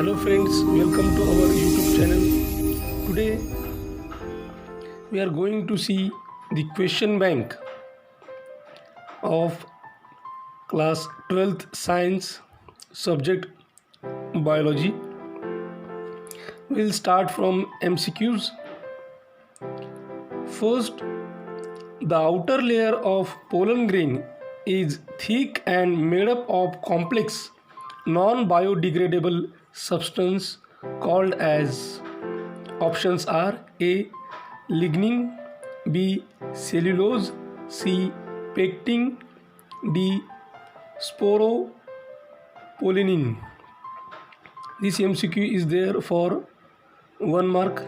Hello friends, welcome to our YouTube channel. Today we are going to see the question bank of class 12th science subject biology. We'll start from MCQs. First, the outer layer of pollen grain is thick and made up of complex non-biodegradable substance called as options are A. Lignin, B. Cellulose, C. Pectin, D. Sporopollenin. This MCQ is there for 1 mark.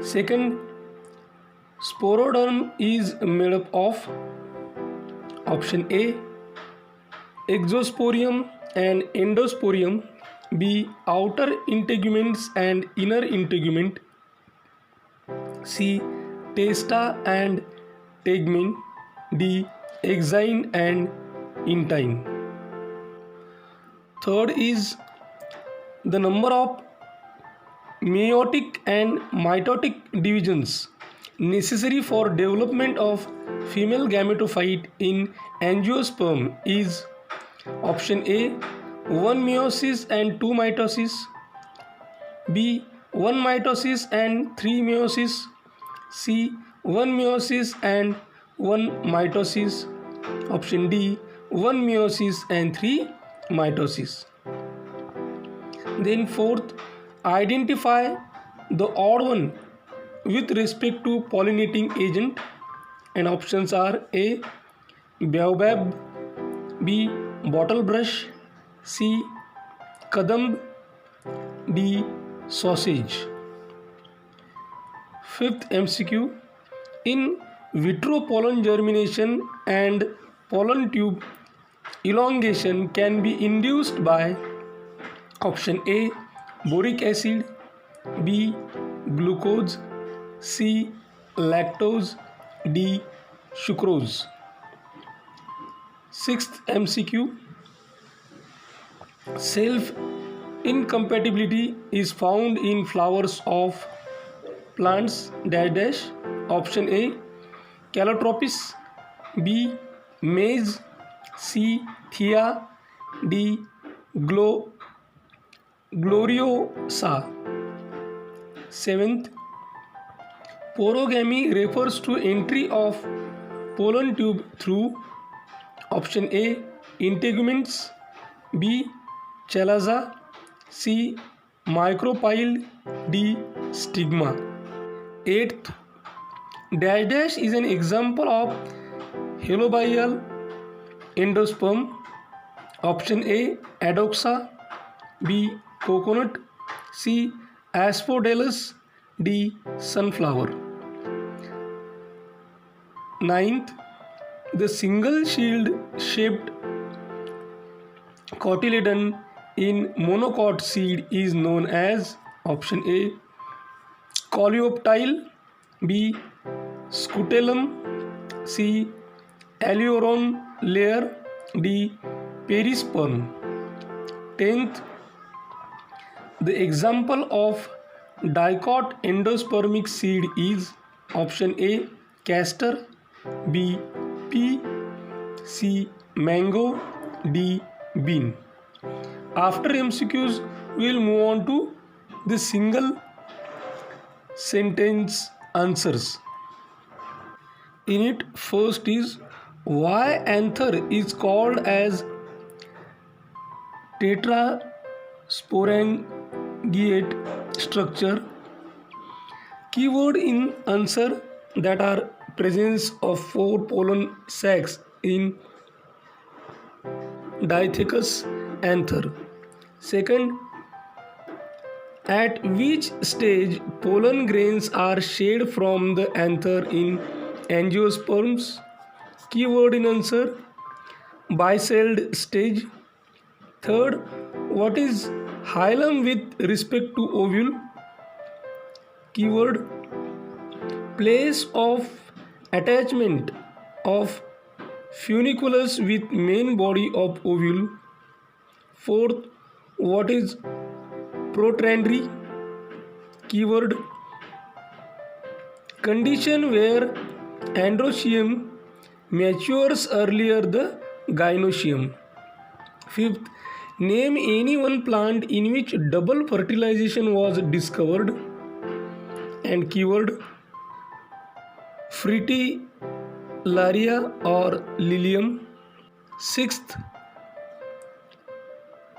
Second, sporoderm is made up of option A. Exosporium and endosporium, B. Outer integuments and inner integument, C. Testa and tegmen, D. Exine and intine. Third is the number of meiotic and mitotic divisions necessary for development of female gametophyte in angiosperm is option A. 1 meiosis and 2 mitosis, B. 1 mitosis and 3 meiosis, C. 1 meiosis and 1 mitosis, option D. 1 meiosis and 3 mitosis. Then fourth, identify the odd one with respect to pollinating agent, and options are A. Baobab, B. Bottle brush, C. Kadamb, D. Sausage. Fifth MCQ, in vitro pollen germination and pollen tube elongation can be induced by option A. Boric acid, B. Glucose, C. Lactose, D. Sucrose. Sixth MCQ, self incompatibility is found in flowers of plants dash option A. Calotropis, B. Maize, C. Thea, D. Gloriosa. Seventh, porogamy refers to entry of pollen tube through option A. Integuments, B. Chalaza, C. Micropyle, D. Stigma. Eighth, dash is an example of halobial endosperm. Option A. Adoxa, B. Coconut, C. Asphodelus, D. Sunflower. Ninth, the single shield shaped cotyledon in monocot seed is known as option A. Coleoptile, B. Scutellum, C. Aleuron layer, D. Perisperm. 10th, the example of dicot endospermic seed is option A. Castor, B. Pea, C. Mango, D. Bean. After MCQs, we will move on to the single sentence answers. In it, first is why anther is called as tetrasporangiate structure. Keyword in answer that are presence of 4 pollen sacs in Dithecus anther. Second, at which stage pollen grains are shed from the anther in angiosperms? Keyword in answer, bicelled stage. Third, what is hilum with respect to ovule? Keyword, place of attachment of funiculus with main body of ovule. Fourth, what is protandry. Keyword condition where androecium matures earlier the gynoecium. Fifth, name any one plant in which double fertilization was discovered. And keyword Fritillaria or Lilium. Sixth,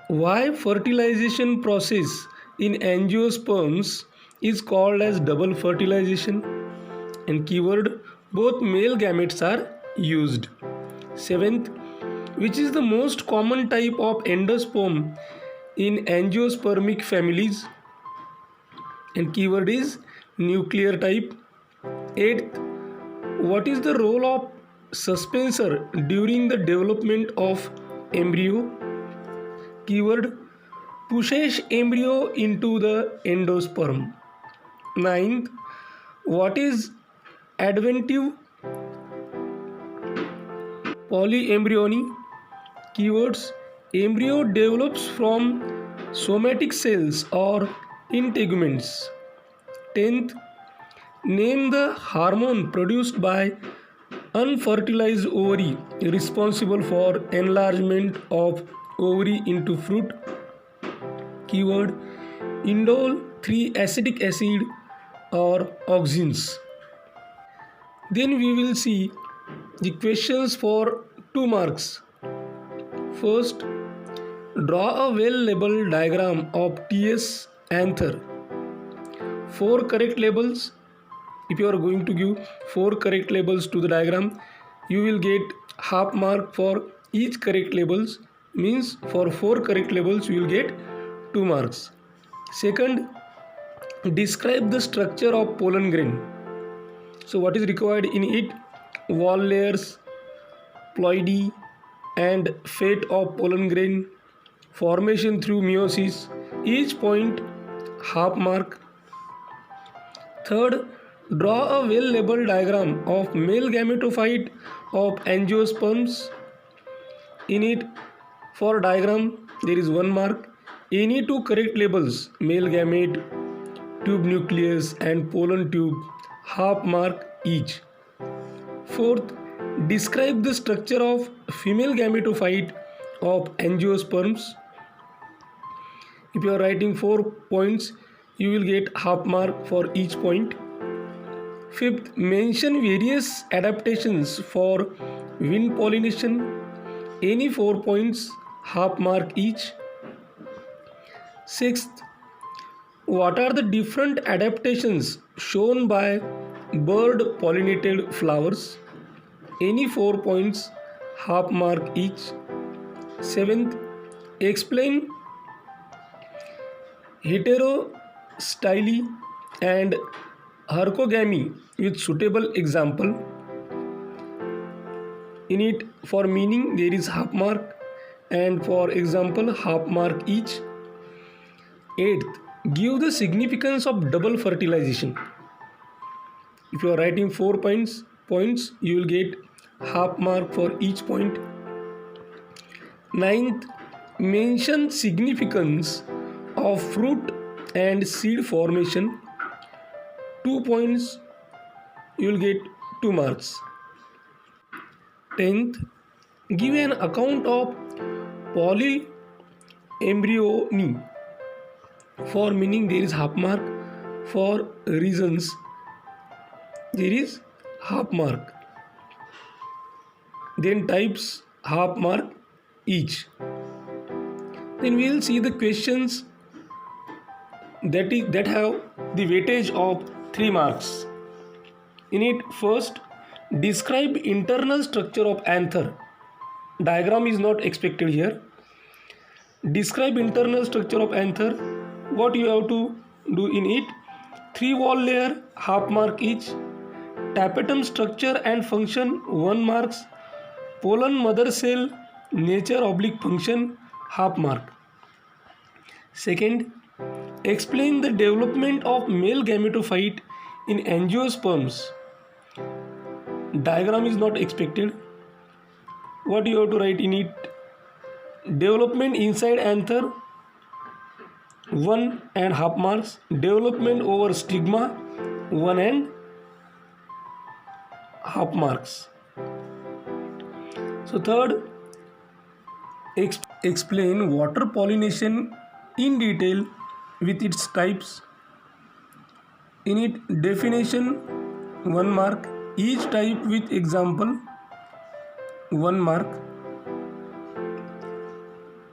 why fertilization process in angiosperms is called as double fertilization. And keyword both male gametes are used. Seventh, which is the most common type of endosperm in angiospermic families. And keyword is nuclear type. Eighth, what is the role of suspensor during the development of embryo? Keyword pushes embryo into the endosperm. Ninth, what is adventive polyembryony? Keywords embryo develops from somatic cells or integuments. 10th, name the hormone produced by unfertilized ovary responsible for enlargement of ovary into fruit. Keyword indole 3-acetic acid or auxins. Then we will see the questions for 2 marks. First, draw a well-labeled diagram of TS anther. 4 correct labels. If you are going to give 4 correct labels to the diagram, you will get half mark for each correct labels. Means for 4 correct labels you will get 2 marks. Second, describe the structure of pollen grain. So what is required in it? Wall layers, ploidy and fate of pollen grain, formation through meiosis, each point half mark. Third, draw a well-labeled diagram of male gametophyte of angiosperms. In it, for diagram, there is 1 mark. Any 2 correct labels, male gamete, tube nucleus and pollen tube, half mark each. Fourth, describe the structure of female gametophyte of angiosperms. If you are writing 4 points, you will get half mark for each point. Fifth, mention various adaptations for wind pollination. Any 4 points, half mark each. Sixth, what are the different adaptations shown by bird pollinated flowers? Any 4 points, half mark each. Seventh, explain heterostyle and hercogamy with suitable example. In it, for meaning there is half mark and for example half mark each. Eighth, give the significance of double fertilization. If you are writing 4 points, you will get half mark for each point. Ninth, mention significance of fruit and seed formation. 2 points, you will get 2 marks. 10th, give an account of polyembryony. For meaning there is half mark, for reasons there is half mark. Then types, half mark each. Then we will see the questions that have the weightage of 3 marks. In it, first, describe internal structure of anther. Diagram is not expected here. Describe internal structure of anther. What you have to do in it? 3 wall layer, half mark each. Tapetum structure and function, 1 marks. Pollen mother cell, nature / function, half mark. Second, explain the development of male gametophyte in angiosperms. Diagram is not expected. What you have to write in it? Development inside anther, 1.5 marks. Development over stigma, 1.5 marks. So third, explain water pollination in detail with its types. In it, definition, 1 mark. Each type with example, 1 mark.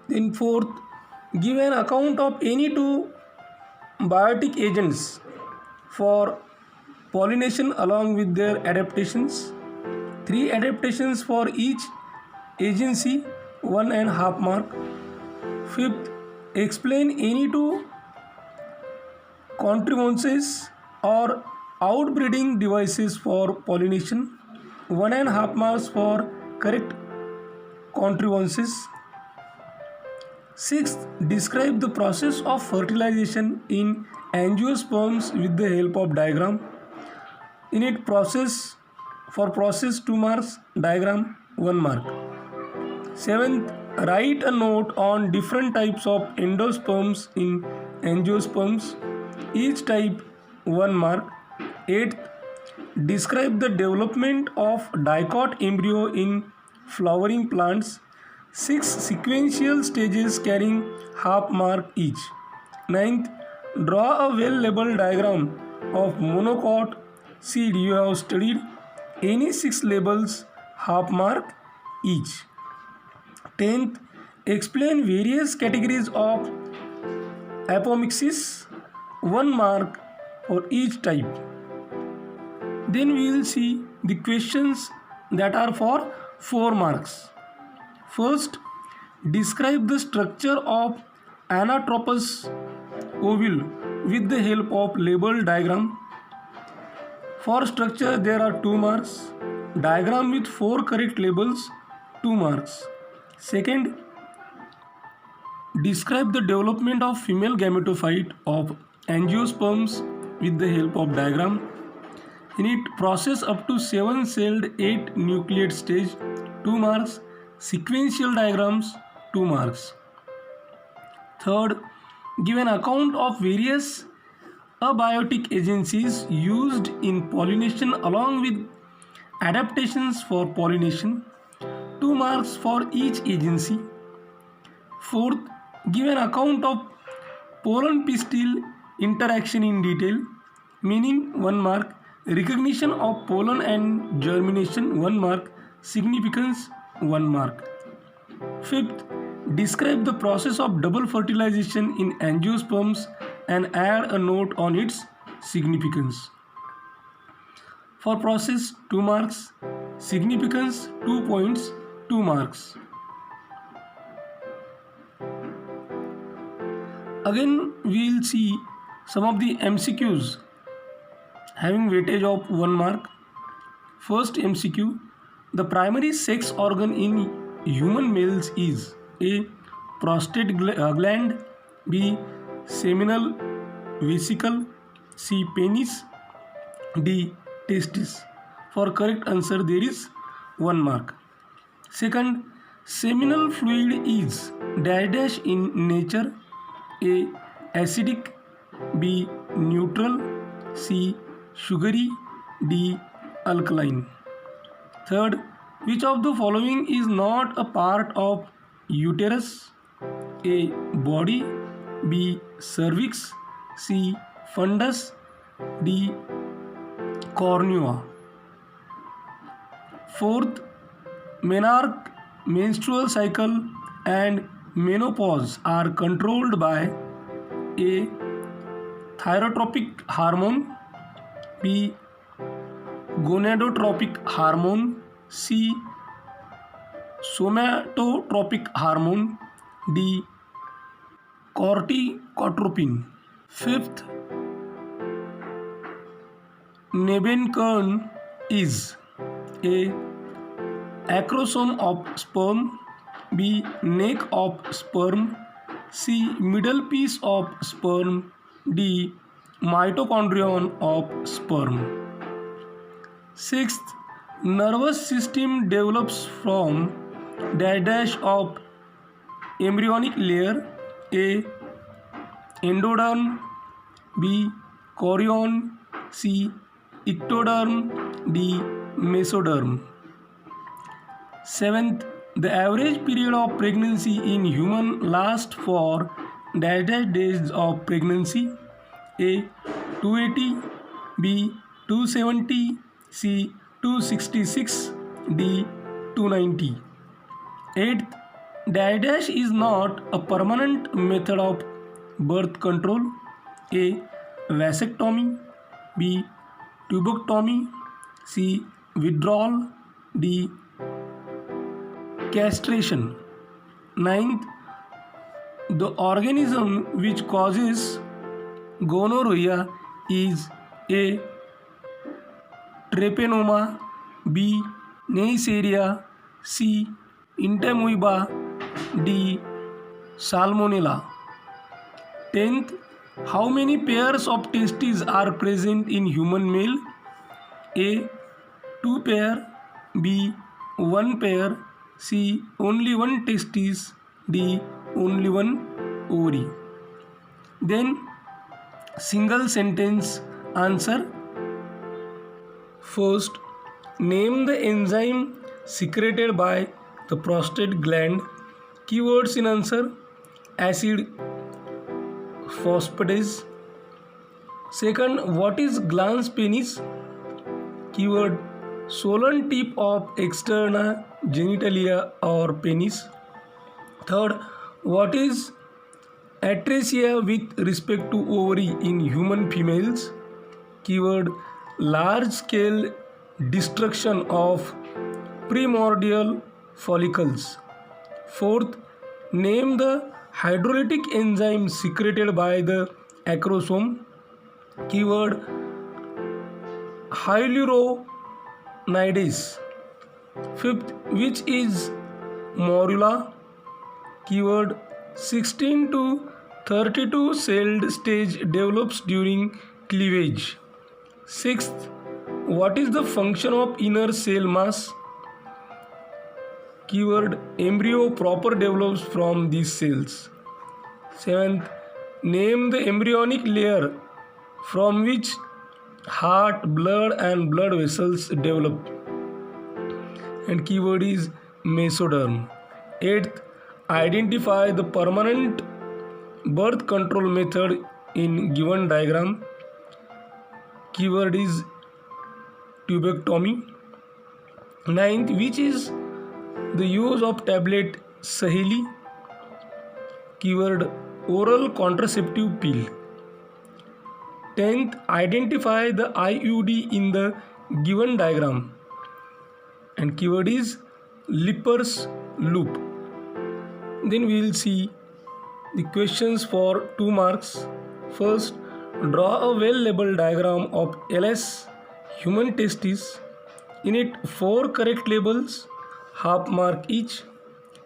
Then fourth, give an account of any two biotic agents for pollination along with their adaptations. 3 adaptations for each agency, 1.5 mark. Fifth, explain any two contrivances or outbreeding devices for pollination, 1.5 marks for correct contrivances. Sixth, describe the process of fertilization in angiosperms with the help of diagram. In it, process 2 marks, diagram 1 mark. Seventh, write a note on different types of endosperms in angiosperms. Each type 1 mark. Eighth, describe the development of dicot embryo in flowering plants. 6 sequential stages carrying half mark each. Ninth, draw a well-labeled diagram of monocot seed you have studied. Any 6 labels, half mark each. 10th, explain various categories of apomixis, 1 mark for each type. Then we will see the questions that are for 4 marks. First, describe the structure of anatropous ovule with the help of labeled diagram. For structure there are 2 marks. Diagram with 4 correct labels, 2 marks. Second, describe the development of female gametophyte of angiosperms with the help of diagram. In it, process up to 7-celled 8 nucleate stage, 2 marks. Sequential diagrams, 2 marks. Third, give an account of various abiotic agencies used in pollination along with adaptations for pollination, 2 marks for each agency. Fourth, give an account of pollen pistil interaction in detail, meaning 1 mark. Recognition of pollen and germination, 1 mark. Significance, 1 mark. Fifth, describe the process of double fertilization in angiosperms and add a note on its significance. For process, 2 marks. Significance, 2 points, 2 marks. Again, we will see some of the MCQs having weightage of 1 mark. First MCQ, the primary sex organ in human males is A. prostate gland, B. seminal vesicle, C. penis, D. testis. For correct answer there is 1 mark. Second, seminal fluid is dash in nature, A. acidic, B. neutral, C. sugary, D. alkaline. Third, which of the following is not a part of uterus? A. body, B. cervix, C. fundus, D. cornua. Fourth, menarche, menstrual cycle and menopause are controlled by A. thyrotropic hormone, B. gonadotropic hormone, C. somatotropic hormone, D. corticotropin. Fifth, Nebenкern is A. acrosome of sperm, B. neck of sperm, C. middle piece of sperm, D. mitochondrion of sperm. Sixth, nervous system develops from dash of embryonic layer, A. endoderm, B. chorion, C. ectoderm, D. mesoderm. 7th, the average period of pregnancy in human lasts for dash dash days of pregnancy. A. 280, B. 270, C. 266, D. 290. 8th, dash dash is not a permanent method of birth control. A. vasectomy, B. tubectomy, C. withdrawal, D. castration. 9th, the organism which causes gonorrhea is A. treponema, B. neisseria, C. entamoeba, D. salmonella. 10th, how many pairs of testes are present in human male? A. 2 pair, B. 1 pair, C. only 1 testis, D. only 1 ovary. Then single sentence answer. First, name the enzyme secreted by the prostate gland. Keywords in answer: acid phosphatase. Second, what is glans penis? Keyword: swollen tip of external genitalia or penis. Third, what is atresia with respect to ovary in human females? Keyword: large scale destruction of primordial follicles. Fourth, name the hydrolytic enzyme secreted by the acrosome. Keyword: hyaluronidase. Fifth, which is morula? Keyword: 16 to 32 celled stage develops during cleavage. Sixth, what is the function of inner cell mass? Keyword: embryo proper develops from these cells. Seventh, name the embryonic layer from which heart, blood and blood vessels develop. And keyword is mesoderm. Eighth, identify the permanent birth control method in given diagram. Keyword is tubectomy. Ninth, which is the use of tablet Saheli? Keyword: oral contraceptive pill. 10th, identify the IUD in the given diagram. And keyword is Lippers loop. Then we will see the questions for 2 marks. First, draw a well-labeled diagram of LS human testis. In it, 4 correct labels, half mark each.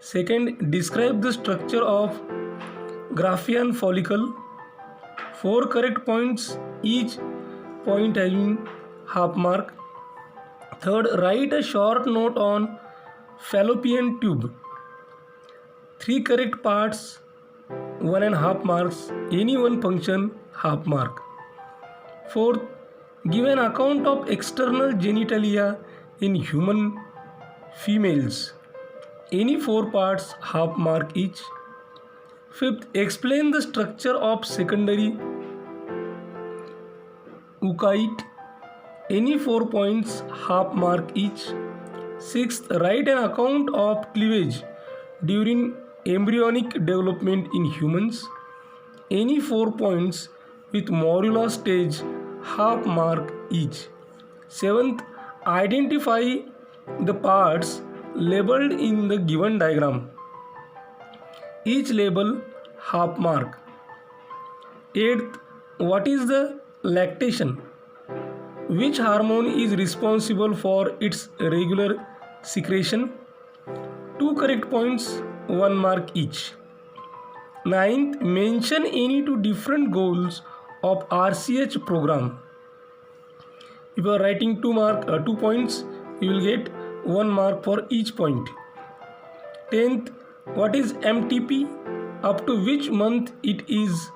Second, describe the structure of Graafian follicle. 4 correct points, each point having half mark. Third, write a short note on fallopian tube. 3 correct parts, 1.5 marks. Any one function, half mark. Fourth, give an account of external genitalia in human females. Any 4 parts, half mark each. Fifth, explain the structure of secondary oocyte. Any 4 points, half mark each. Sixth, write an account of cleavage during embryonic development in humans. Any 4 points with morula stage, half mark each. Seventh, identify the parts labeled in the given diagram. Each label, half mark. Eighth, what is the lactation? Which hormone is responsible for its regular secretion? 2 correct points, 1 mark each. Ninth, mention any 2 different goals of RCH program. If you are writing 2 points, you will get 1 mark for each point. 10th, what is MTP? Up to which month it is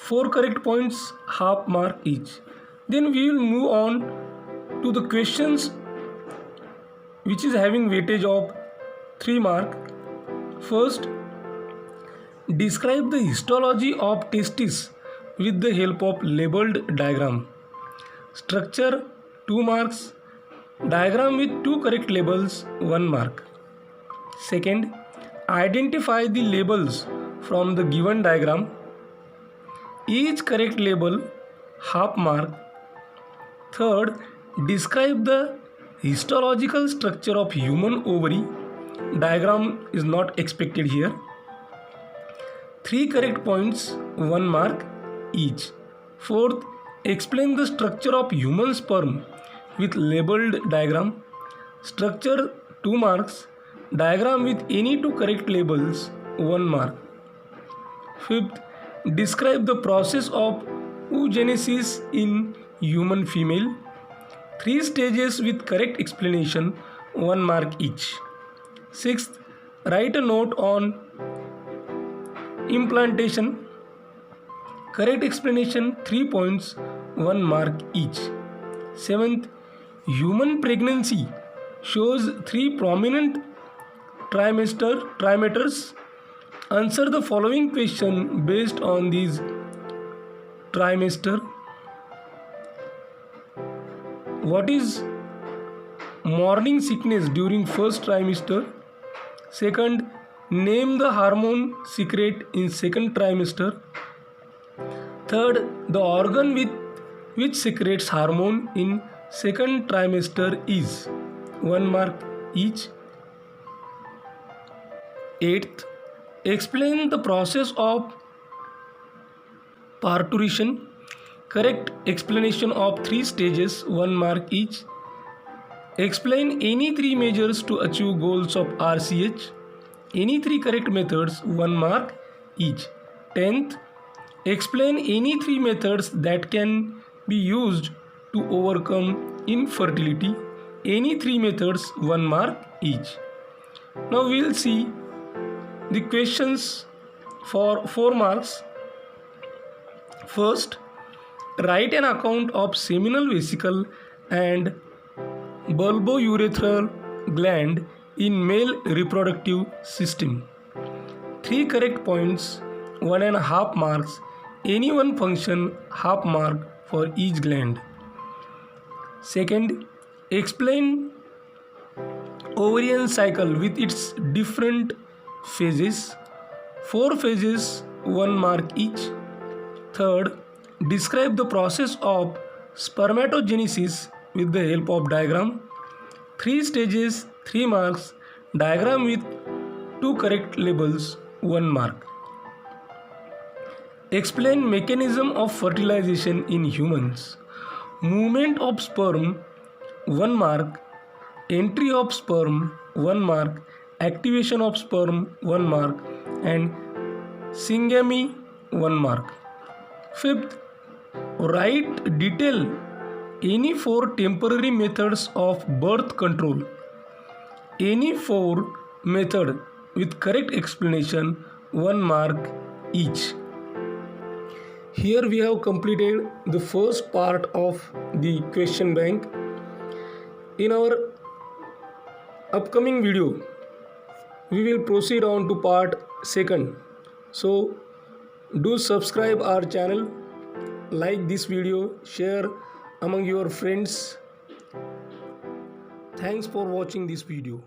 4 correct points, half mark each. Then we will move on to the questions which is having weightage of 3 mark. First, describe the histology of testis with the help of labeled diagram. Structure 2 marks. Diagram with 2 correct labels 1 mark. Second, identify the labels from the given diagram. Each correct label half mark. Third, describe the histological structure of human ovary. Diagram is not expected here. 3 correct points, 1 mark each. Fourth, explain the structure of human sperm with labeled diagram. Structure 2 marks. Diagram with any 2 correct labels 1 mark. Fifth, describe the process of oogenesis in human female. 3 stages with correct explanation 1 mark each. Sixth, write a note on implantation. Correct explanation 3 points 1 mark each. Seventh, human pregnancy shows 3 prominent trimesters. Answer the following question based on these trimester. What is morning sickness during first trimester? Second, name the hormone secret in second trimester. Third, the organ with which secretes hormone in second trimester is 1 mark each. Eighth, explain the process of parturition. Correct explanation of 3 stages 1 mark each. Explain any 3 measures to achieve goals of RCH. Any 3 correct methods 1 mark each. 10th, explain any 3 methods that can be used to overcome infertility. Any 3 methods 1 mark each. Now we will see the questions for 4 marks. First, write an account of seminal vesicle and bulbourethral gland in male reproductive system. 3 correct points, 1.5 marks. Any one function, half mark for each gland. Second, explain ovarian cycle with its different phases. 4 phases, 1 mark each. Third, describe the process of spermatogenesis with the help of diagram. 3 stages, 3 marks. Diagram with 2 correct labels, 1 mark. Explain mechanism of fertilization in humans. Movement of sperm, 1 mark. Entry of sperm, 1 mark. Activation of sperm, 1 mark. And syngamy, 1 mark. Fifth, write detail any 4 temporary methods of birth control. Any 4 method with correct explanation 1 mark each. Here we have completed the first part of the question bank. In our upcoming video, we will proceed on to part second. So do subscribe our channel, like this video, share among your friends. Thanks for watching this video.